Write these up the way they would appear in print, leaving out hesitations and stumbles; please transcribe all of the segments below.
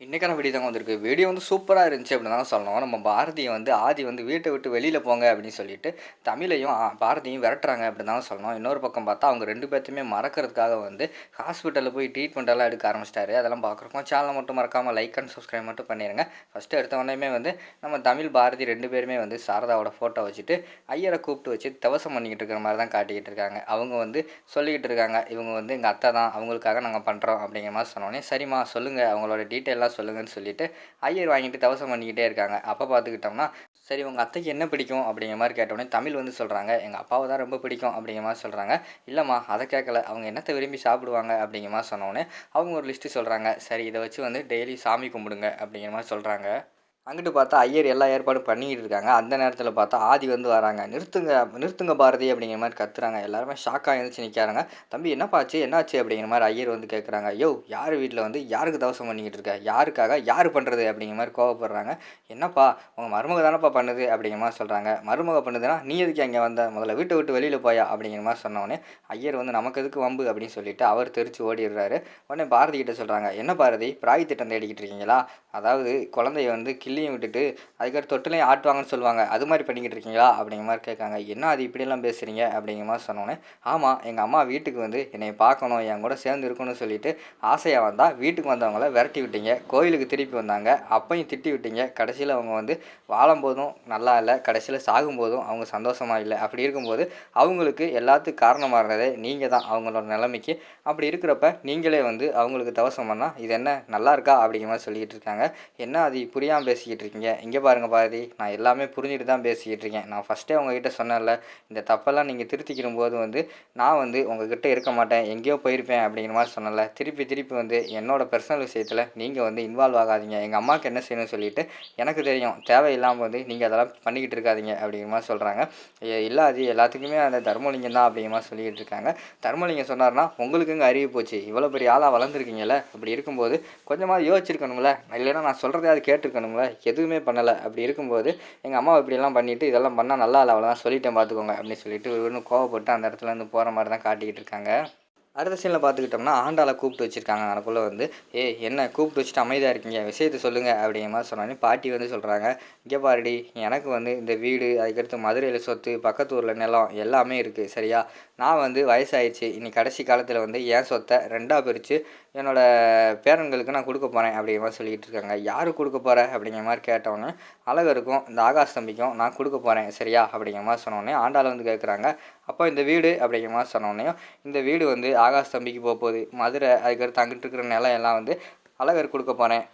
இன்னைக்கான வீடியோ தாங்க வந்திருக்கு. வீடியோ வந்து சூப்பரா இருந்துச்சு அப்படின்னு தான் சொல்லணும். நம்ம பாரதிய வந்து ஆதி வந்து வீட்ட விட்டு வெளியில போங்க அப்படின்னு சொல்லிட்டு, தமிழையும் பாரதியும் விரட்டுறாங்க அப்படின்னு தான் சொல்லணும். இன்னொரு பக்கம் பார்த்தா, அவங்க 2 பேத்தையுமே மறக்கிறதுக்காக வந்து ஹாஸ்பிட்டல்ல போய் ட்ரீட்மெண்ட் எல்லாம் எடுக்க ஆரம்பிச்சிட்டாரு. அதெல்லாம் பார்க்குறோம். சேனலை மட்டும் மறக்காம லைக் அண்ட் சப்ஸ்கிரைப் மட்டும் பண்ணிருங்க. ஃபர்ஸ்ட்டு எடுத்த உடனேயுமே வந்து நம்ம தமிழ், பாரதி 2 பேருமே வந்து சாரதாவோட ஃபோட்டோ வச்சுட்டு, ஐயர கூப்பிட்டு வச்சு தவசம் பண்ணிக்கிட்டு இருக்கிற மாரி தான் காட்டிக்கிட்டு இருக்காங்க. அவங்க வந்து சொல்லிக்கிட்டு இருக்காங்க, இவங்க வந்து எங்க அத்தை தான், அவங்களுக்காக நாங்க பண்றோம் அப்படிங்கிற மாரி சொன்னோனே, சரிம்மா சொல்லுங்க அவங்களோட டீட்டெயில்லாம் சொல்லுங்கன்னு சொல்லிட்டு, ஐயர் வாங்கிட்டு தவசம் பண்ணிக்கிட்டே இருக்காங்க. அப்ப பார்த்துக்கிட்டோம்னா, சரி உங்க அத்தைக்கு என்ன பிடிக்கும் அப்படிங்கிற மாரி கேட்டோனே, தமிழ் வந்து சொல்றாங்க, எங்க அப்பாவ தான் ரொம்ப பிடிக்கும் அப்படிங்கிற மாரி சொல்றாங்க. இல்லம்மா அத கேட்கல, அவங்க என்னத்த விரும்பி சாப்பிடுவாங்க அப்படிங்கிற மாரி சொன்னோனே, அவங்க ஒரு லிஸ்ட் சொல்றாங்க. சரி இத வச்சு வந்து டெய்லி சாமி கும்பிடுங்க அப்படிங்கிற மாரி சொல்றாங்க. அங்கிட்டு பார்த்தா ஐயர் எல்லா ஏற்பாடும் பண்ணிக்கிட்டு இருக்காங்க. அந்த நேரத்தில பார்த்தா ஆதி வந்து வராங்க. "நிறுத்துங்க, நிறுத்துங்க பாரதி" அப்படிங்கிற மாரி கத்துறாங்க. எல்லாருமே ஷாக்கா எழுந்துச்சு நிக்கிறாங்க. "தம்பி என்னப்பா ஆச்சு? என்னாச்சு?" அப்படிங்கிற மாரி ஐயர் வந்து கேட்குறாங்க. "யோவ்! யார் வீட்ல வந்து யாருக்கு தவசம் பண்ணிக்கிட்டு இருக்க? யாருக்காக? யாரு பண்றது?" அப்படிங்கிற மாரி கோவப்படுறாங்க. "என்னப்பா உங்க மருமக தானப்பா பண்ணுது" அப்படிங்கிற மாரி சொல்றாங்க. "மருமக பண்ணுதுன்னா, நீ எதுக்கு இங்க வந்த? முதல்ல வீட்ட விட்டு வெளியில போயா" அப்படிங்கிற மாரி சொன்னோனே, ஐயர் வந்து "நமக்கு எதுக்கு வம்பு" அப்படின்னு சொல்லிட்டு அவர் தெரிச்சு ஓடிடுறாரு. உடனே பாரதி கிட்ட சொல்றாங்க. "என்ன பாரதி பிராய் திட்டம் தேடிக்கிட்டு இருக்கீங்களா? அதாவது குழந்தைய வந்து கிள்ளியும் விட்டுட்டு அதுக்கடுத்து தொட்டிலையும் ஆட்டுவாங்கன்னு சொல்லுவாங்க. அது மாரி பண்ணிக்கிட்டு இருக்கீங்களா?" அப்படிங்கிற மாரி கேட்காங்க. "என்ன அது இப்படியெல்லாம் பேசுறீங்க?" அப்படிங்கிற மாரி சொன்னோனே, "ஆமா, எங்க அம்மா வீட்டுக்கு வந்து என்னைய பார்க்கணும், என் கூட சேர்ந்து இருக்கணும்னு சொல்லிட்டு ஆசையா வந்தா, வீட்டுக்கு வந்தவங்கள விரட்டி விட்டீங்க. கோயிலுக்கு திருப்பி வந்தாங்க. அப்பயும் திட்டி விட்டீங்க. கடைசியில அவங்க வந்து வாழும்போதும் நல்லா இல்ல, கடைசியில சாகும்போதும் அவங்க சந்தோஷமா இல்ல. அப்படி இருக்கும்போது அவங்களுக்கு எல்லாத்துக்கும் காரணமா இருந்ததே நீங்க தான் அவங்களோட நிலைமைக்கு. அப்படி இருக்கிறப்ப நீங்களே வந்து அவங்களுக்கு தவசம் பண்ணா, இது என்ன நல்லா இருக்கா?" அப்படிங்கிற மாரி சொல்லிக்கிட்டு இருக்காங்க. "என்ன அது புரியாம பேசிக்கிட்டு இருக்கீங்க? இங்க பாருங்க பாரதி, நான் எல்லாமே புரிஞ்சுட்டு தான் பேசிக்கிட்டு இருக்கேன். நான் ஃபர்ஸ்ட்டே உங்ககிட்ட சொன்னேன்ல, இந்த தப்பெல்லாம் நீங்க திருத்திக்கிடும்போது வந்து, நான் வந்து உங்ககிட்ட இருக்க மாட்டேன். எங்கேயோ போயிருப்பேன் அப்படிங்கிற மாரி சொன்னேன்ல. திருப்பி திருப்பி வந்து என்னோட பெர்சனல் விஷயத்துல நீங்க வந்து இன்வால்வ் ஆகாதீங்க. எங்க அம்மாவுக்கு என்ன செய்யணும்னு சொல்லிட்டு எனக்கு தெரியும். தேவையில்லாம வந்து நீங்க அதெல்லாம் பண்ணிக்கிட்டு இருக்காதீங்க" அப்படிங்கிற மாரி சொல்றாங்க. இல்ல அது எல்லாத்துக்குமே அந்த தர்மலிங்கம் தான் அப்படிங்கிற மாரி சொல்லிக்கிட்டு இருக்காங்க. தர்மலிங்கம் சொன்னாருன்னா, "உங்களுக்குங்க அறிவு போச்சு. இவ்வளோ பெரிய ஆளா வளர்ந்துருக்கீங்கல்ல, அப்படி இருக்கும்போது கொஞ்சமாவது யோசிச்சிருக்கணும்ல. இல்லைன்னா நான் சொல்கிறதையாவது கேட்டுருக்கணும்ல. எதுவுமே பண்ணல. அப்படி இருக்கும்போது எங்கள் அம்மாவை இப்படியெல்லாம் பண்ணிவிட்டு இதெல்லாம் பண்ணால் நல்லா இல்லை அவ்வளோதான் சொல்லிட்டேன் பார்த்துக்கோங்க" அப்படின்னு சொல்லிட்டு இவரும் கோவப்பட்டு அந்த இடத்துலேருந்து போகிற மாதிரி தான் காட்டிக்கிட்டு இருக்காங்க. அடுத்த சீனில் பார்த்துக்கிட்டோம்னா ஆண்டாளை கூப்பிட்டு வச்சுருக்காங்க. அதுக்குள்ளே வந்து ஏய் என்ன கூப்பிட்டு வச்சுட்டு அமைதியாக இருக்கீங்க, விஷயத்த சொல்லுங்கள் அப்படிங்கிற மாதிரி சொன்னோன்னே பாட்டி வந்து சொல்கிறாங்க, இங்கே பாருடி எனக்கு வந்து இந்த வீடு அதுக்கடுத்து மதுரையில் சொத்து பக்கத்து ஊரில் நிலம் எல்லாமே இருக்குது சரியா. நான் வந்து வயசாயிடுச்சு, இனி கடைசி காலத்தில் வந்து என் சொத்தை ரெண்டாக பிரித்து என்னோடய பேரன்களுக்கு நான் கொடுக்க போகிறேன் அப்படிங்கிற மாதிரி சொல்லிக்கிட்டு இருக்காங்க. யாருக்கு கொடுக்க போகிற அப்படிங்கிற மாதிரி கேட்டோன்னே, அழகருக்கும் இந்த ஆகாஷ் தம்பிக்கும் நான் கொடுக்க போகிறேன் சரியா அப்படிங்கிற மாதிரி சொன்னோடனே ஆண்டாள் வந்து கேட்குறாங்க, அப்போ இந்த வீடு அப்படிங்கிற மாதிரி சொன்னோடனே, இந்த வீடு வந்து ஆகாஷ் தம்பிக்கு போகுது, மதுரை அதுக்கடுத்து அங்கிட்டு இருக்கிற நிலம் எல்லாம் வந்து அழகர் கொடுக்க போகிறேன்.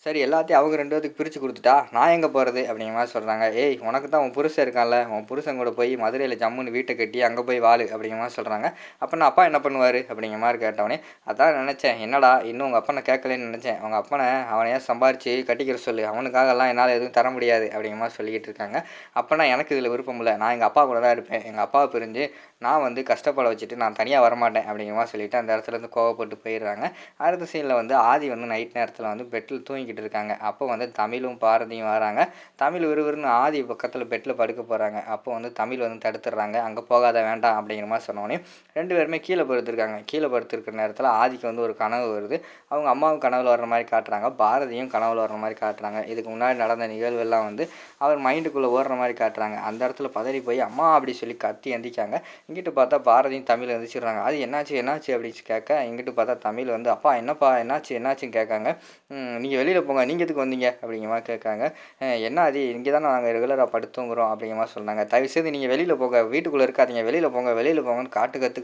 சரி எல்லாத்தையும் அவங்க 2 பேத்துக்கு பிரித்து கொடுத்துட்டா நான் எங்கே போகிறது அப்படிங்கிற மாதிரி சொல்கிறாங்க. ஏய் உனக்கு தான் உன் புருஷன் இருக்கான்ல, உன் புருஷன் கூட போய் மதுரையில் ஜம்முன்னு வீட்டை கட்டி அங்கே போய் வாழு அப்படிங்கிற மாதிரி சொல்கிறாங்க. அப்போ நான் அப்பா என்ன பண்ணுவார் அப்படிங்கிற மாதிரி கேட்டவனே, அதான் நினச்சேன் என்னடா இன்னும் உங்கள் அப்பனை கேட்கலன்னு நினச்சேன். அவங்க அப்பனை அவனையே சம்பாரித்து கட்டிக்கிற சொல்லு, அவனுக்காகலாம் என்னால் எதுவும் தர முடியாது அப்படிங்கிற மாதிரி சொல்லிக்கிட்டு இருக்காங்க. அப்போனா எனக்கு இதில் விருப்பம் இல்லை, நான் எங்கள் அப்பா கூட தான் இருப்பேன், எங்கள் அப்பாவை பிரிஞ்சு நான் வந்து கஷ்டப்பட வச்சுட்டு நான் தனியாக வரமாட்டேன் அப்படிங்கிற மாதிரி சொல்லிவிட்டு அந்த இடத்துலேருந்து கோவப்பட்டு போயிடுறாங்க. அடுத்த சீனில் வந்து ஆதி வந்து நைட் நேரத்தில் வந்து பெட்டில் தூங்கிக்கிட்டு இருக்காங்க. அப்போ வந்து தமிழும் பாரதியும் வராங்க. தமிழ் விறுவிறுன்னு ஆதி பக்கத்தில் பெட்டில் படுக்க போகிறாங்க. அப்போ வந்து தமிழ் வந்து தடுத்துடுறாங்க. அங்கே போகாத வேண்டாம் அப்படிங்கிற மாதிரி சொன்னோடனே 2 பேருமே கீழே படுத்துருக்காங்க. கீழே படுத்துருக்கிற நேரத்தில் ஆதிக்கு வந்து ஒரு கனவு வருது. அவங்க அம்மாவும் கனவுல வர்ற மாதிரி காட்டுறாங்க, பாரதியும் கனவுல வர்ற மாதிரி காட்டுறாங்க. இதுக்கு முன்னாடி நடந்த நிகழ்வெல்லாம் வந்து அவர் மைண்டுக்குள்ளே ஓடுற மாதிரி காட்டுறாங்க. அந்த இடத்துல பதறி போய் அம்மா அப்படி சொல்லி கத்தி எந்திரிக்காங்க. இங்கிட்டு பார்த்தா பாரதியும் தமிழ் எந்திரிச்சிடுறாங்க. அது என்னாச்சு என்னாச்சு அப்படின்னு கேட்க, இங்கிட்டு பார்த்தா தமிழ் வந்து அப்பா என்னப்பா என்னாச்சு என்னாச்சுன்னு கேட்காங்க. நீங்கள் வெளியில் போங்க, நீங்கள் எதுக்கு வந்தீங்க அப்படிங்கிற மாதிரி கேட்காங்க. என்ன அது இங்கே தானே நாங்கள் ரெகுலராக படுத்துங்கிறோம் அப்படிங்கிற மாதிரி சொன்னாங்க. தயவுசெய்து நீங்கள் வெளியில் போங்க, வீட்டுக்குள்ளே இருக்காதீங்க, வெளியில் போங்க வெளியில் போங்கன்னு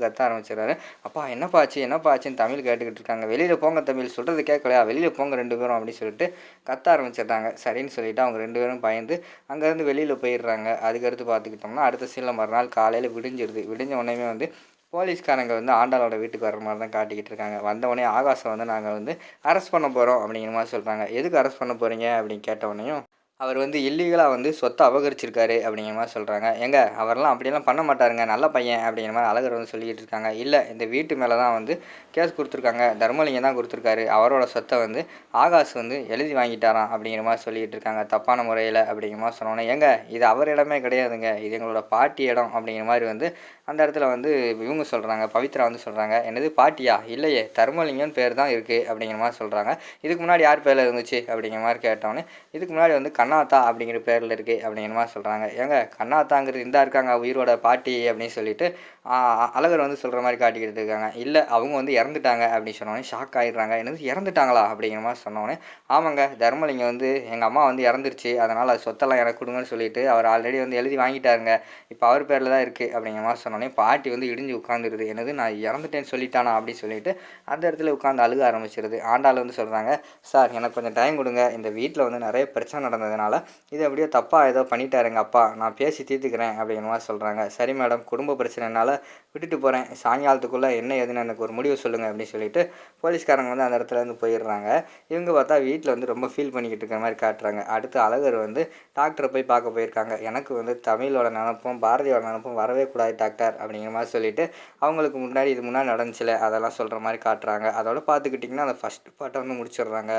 கத்த ஆரம்பிச்சிடறாரு. அப்பா என்னப்பா ஆச்சு என்னப்பா ஆச்சுன்னு தமிழ் கேட்டுக்கிட்டு இருக்காங்க. வெளியில் போங்க தமிழ் சொல்கிறது கேட்கலையா, வெளியில் போங்க 2 பேரும் அப்படின்னு சொல்லிட்டு கத்த ஆரம்பிச்சிடுறாங்க. சரின்னு சொல்லிட்டு அவங்க 2 பேரும் பயந்து அங்கேருந்து வெளியில் போயிடுறாங்க. அதுக்கடுத்து பார்த்துக்கிட்டோம்னா அடுத்த சீனில் மறுநாள் காலையில் விடிஞ்சிருது. விடிஞ்ச உடனே வந்து போலீஸ்காரங்க வந்து ஆண்டாளோட வீட்டுக்கு வர மாதிரி தான் காட்டிக்கிட்டு இருக்காங்க. வந்தவொடனே ஆகாஷை வந்து நாங்கள் வந்து அரெஸ்ட் பண்ண போகிறோம் அப்படிங்கிற மாதிரி சொல்கிறாங்க. எதுக்கு அரெஸ்ட் பண்ண போகிறீங்க அப்படின்னு கேட்டவொடனையும், அவர் வந்து இல்லீகலா வந்து சொத்த அபகரிச்சிருக்காரு அப்படிங்கிற மாரி சொல்றாங்க. ஏங்க அவர்லாம் அப்படியெல்லாம் பண்ண மாட்டாருங்க. நல்ல பையன் அப்படிங்கிற மாரி அழகர் வந்து சொல்லிக்கிட்டு இருக்காங்க. இல்ல இந்த வீட்டு மேல தான் வந்து கேஸ் குடுத்துருக்காங்க. தர்மலிங்கம் தான் குடுத்துருக்காரு. அவரோட சொத்த வந்து ஆகாஷ் வந்து எழுதி வாங்கிட்டாராம் அப்படிங்கிற மாரி சொல்லிக்கிட்டு இருக்காங்க. தப்பான முறையில அப்படிங்கிற மாரி சொன்னோனே, ஏங்க இது அவர் இடமே கிடையாதுங்க. இது எங்களோட பாட்டி இடம் அப்படிங்கிற மாரி வந்து அந்த இடத்துல வந்து இவங்க சொல்றாங்க. பவித்ரா வந்து சொல்றாங்க. என்னது பாட்டியா? இல்லையே தர்மலிங்கம்னு பேர் தான் இருக்கு அப்படிங்கிற மாரி சொல்றாங்க. இதுக்கு முன்னாடி யார் பேர்ல இருந்துச்சு? அப்படிங்கிற மாரி கேட்டோனே, இதுக்கு முன்னாடி வந்து கண்ணாத்தா அப்படிங்கிற பேரில் இருக்குது அப்படிங்கிற மாதிரி சொல்கிறாங்க. ஏங்க கண்ணாத்தாங்கிறது இந்தா இருக்காங்க உயிரோட பாட்டி அப்படின்னு சொல்லிட்டு அழகர் வந்து சொல்கிற மாதிரி காட்டிக்கிட்டு இருக்காங்க. இல்லை அவங்க வந்து இறந்துட்டாங்க அப்படின்னு சொன்னோடனே ஷாக் ஆகிடுறாங்க. என்னது இறந்துட்டாங்களா அப்படிங்கிற மாதிரி சொன்னோடனே, ஆமாங்க தர்மலிங்கம் வந்து எங்கள் அம்மா வந்து இறந்துருச்சு, அதனால் அது சொத்தெல்லாம் எனக்கு கொடுங்கன்னு சொல்லிட்டு அவர் ஆல்ரெடி வந்து எழுதி வாங்கிட்டாருங்க, இப்போ அவர் பேரில் தான் இருக்குது அப்படிங்கிற மாதிரி சொன்னோடனே பாட்டி வந்து இடிஞ்சு உட்காந்துருது. என்னது நான் இறந்துட்டேன்னு சொல்லிட்டானா அப்படின்னு சொல்லிட்டு அந்த இடத்துல உட்காந்து அழுக ஆரம்பிச்சிருது. ஆண்டாள் வந்து சொல்கிறாங்க, சார் எனக்கு கொஞ்சம் டைம் கொடுங்க, இந்த வீட்டில் வந்து நிறைய பிரச்சனை நடந்ததுனால இது அப்படியே தப்பாக ஏதோ பண்ணிட்டாரு எங்கள் அப்பா, நான் பேசி தீர்த்துக்கிறேன் அப்படிங்கிற மாதிரி சொல்கிறாங்க. சரி மேடம், குடும்ப பிரச்சனைனால விட்டுட்டு போகிறேன், சாயங்காலத்துக்குள்ளே என்ன ஏதுன்னு எனக்கு ஒரு முடிவு சொல்லுங்கள் அப்படின்னு சொல்லிட்டு போலீஸ்காரங்க வந்து அந்த இடத்துல இருந்து போயிடுறாங்க. இவங்க பார்த்தா வீட்டில் வந்து ரொம்ப ஃபீல் பண்ணிக்கிட்டு இருக்கிற மாதிரி காட்டுறாங்க. அடுத்து அழகர் வந்து டாக்டரை போய் பார்க்க போயிருக்காங்க. எனக்கு வந்து தமிழோட நினப்பும் பாரதியோட நினப்பும் வரவே கூடாது டாக்டர் அப்படிங்கிற மாதிரி சொல்லிட்டு அவங்களுக்கு முன்னாடி இது முன்னாடி நடந்துச்சுல அதெல்லாம் சொல்கிற மாதிரி காட்டுறாங்க. அதோட பார்த்துக்கிட்டிங்கன்னா அந்த ஃபஸ்ட் பார்ட்டை வந்து முடிச்சிடுறாங்க.